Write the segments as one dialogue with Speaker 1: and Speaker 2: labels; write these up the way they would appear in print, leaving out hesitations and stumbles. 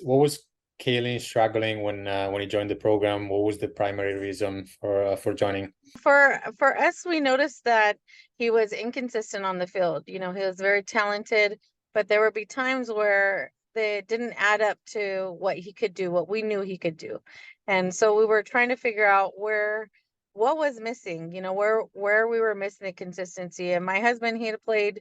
Speaker 1: What was Cailin struggling when he joined the program? What was the primary reason for joining?
Speaker 2: For us, we noticed that he was inconsistent on the field. You know, he was very talented, but there would be times where they didn't add up to what he could do, what we knew he could do. And so we were trying to figure out what was missing, you know, where we were missing the consistency. And my husband, he had played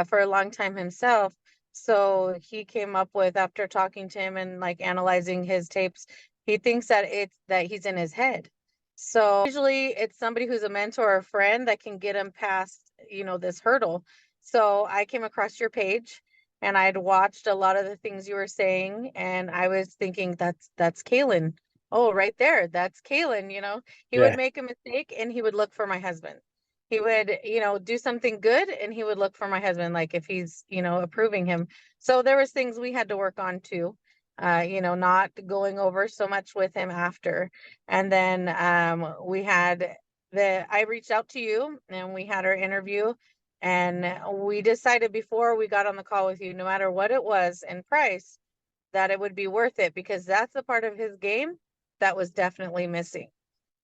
Speaker 2: for a long time himself. So he came up with, after talking to him and like analyzing his tapes, he thinks that it's that he's in his head. So usually it's somebody who's a mentor or a friend that can get him past, you know, this hurdle. So I came across your page and I'd watched a lot of the things you were saying and I was thinking that's Cailin. Oh, right there. That's Cailin, you know. He would
Speaker 1: Yeah,
Speaker 2: make a mistake and he would look for my husband. He would, you know, do something good and he would look for my husband, like if he's, you know, approving him. So there was things we had to work on too. You know, not going over so much with him after. And then we had I reached out to you and we had our interview and we decided before we got on the call with you, no matter what it was in price, that it would be worth it because that's the part of his game that was definitely missing.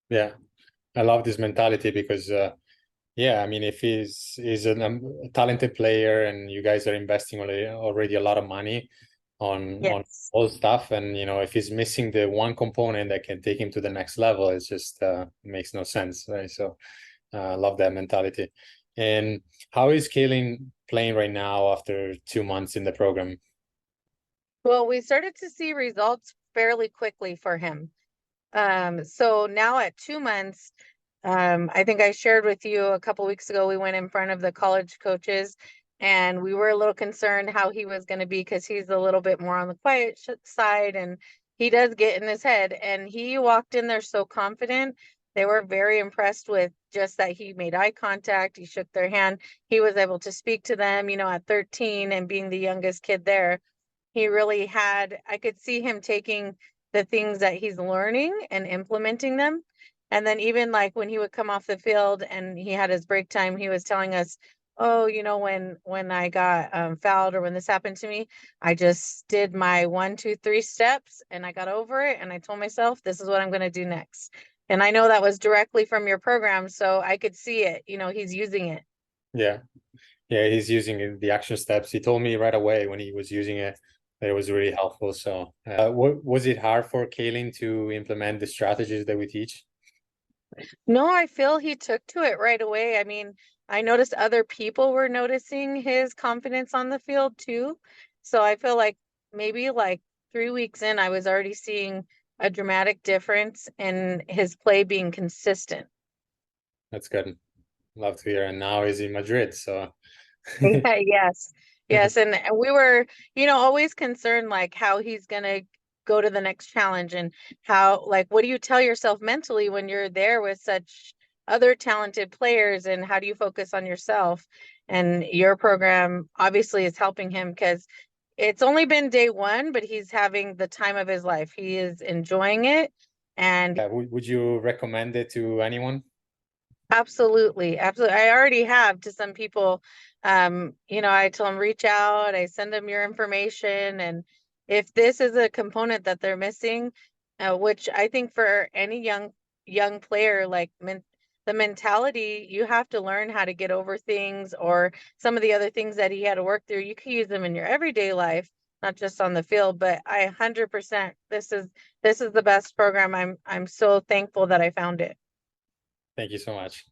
Speaker 1: yeah. I love this mentality because yeah, I mean, if he's a talented player and you guys are investing already a lot of money on
Speaker 2: Yes.
Speaker 1: all stuff, and if he's missing the one component that can take him to the next level, it's just makes no sense, right? So I love that mentality. And how is Cailin playing right now after 2 months in the program?
Speaker 2: Well, we started to see results fairly quickly for him. So now at 2 months, I think I shared with you a couple weeks ago, we went in front of the college coaches and we were a little concerned how he was going to be because he's a little bit more on the quiet side and he does get in his head. And he walked in there so confident. They were very impressed with just that he made eye contact, he shook their hand, he was able to speak to them, you know, at 13 and being the youngest kid there. He really had, I could see him taking the things that he's learning and implementing them. And then even like when he would come off the field and he had his break time, he was telling us, "Oh, you know, when I got fouled or when this happened to me, I just did my 1, 2, 3 steps and I got over it. And I told myself, this is what I'm going to do next." And I know that was directly from your program, so I could see it. You know, he's using it.
Speaker 1: Yeah, yeah, he's using the action steps. He told me right away when he was using it that it was really helpful. So, what was it hard for Cailin to implement the strategies that we teach?
Speaker 2: No, I feel he took to it right away. I mean, I noticed other people were noticing his confidence on the field too. So I feel like maybe like 3 weeks in, I was already seeing a dramatic difference in his play being consistent.
Speaker 1: That's good. Love to hear. And now he's in Madrid. So,
Speaker 2: Yeah, yes. Yes, and we were, you know, always concerned like how he's gonna go to the next challenge and how like what do you tell yourself mentally when you're there with such other talented players and how do you focus on yourself? And your program obviously is helping him because it's only been day one, but he's having the time of his life. He is enjoying it and
Speaker 1: would you recommend it to anyone?
Speaker 2: absolutely, absolutely. I already have to some people. You know, I tell them reach out, I send them your information, and if this is a component that they're missing, which I think for any young player, like the mentality, you have to learn how to get over things or some of the other things that he had to work through. You can use them in your everyday life, not just on the field. But I 100%, this is the best program. I'm so thankful that I found it.
Speaker 1: Thank you so much.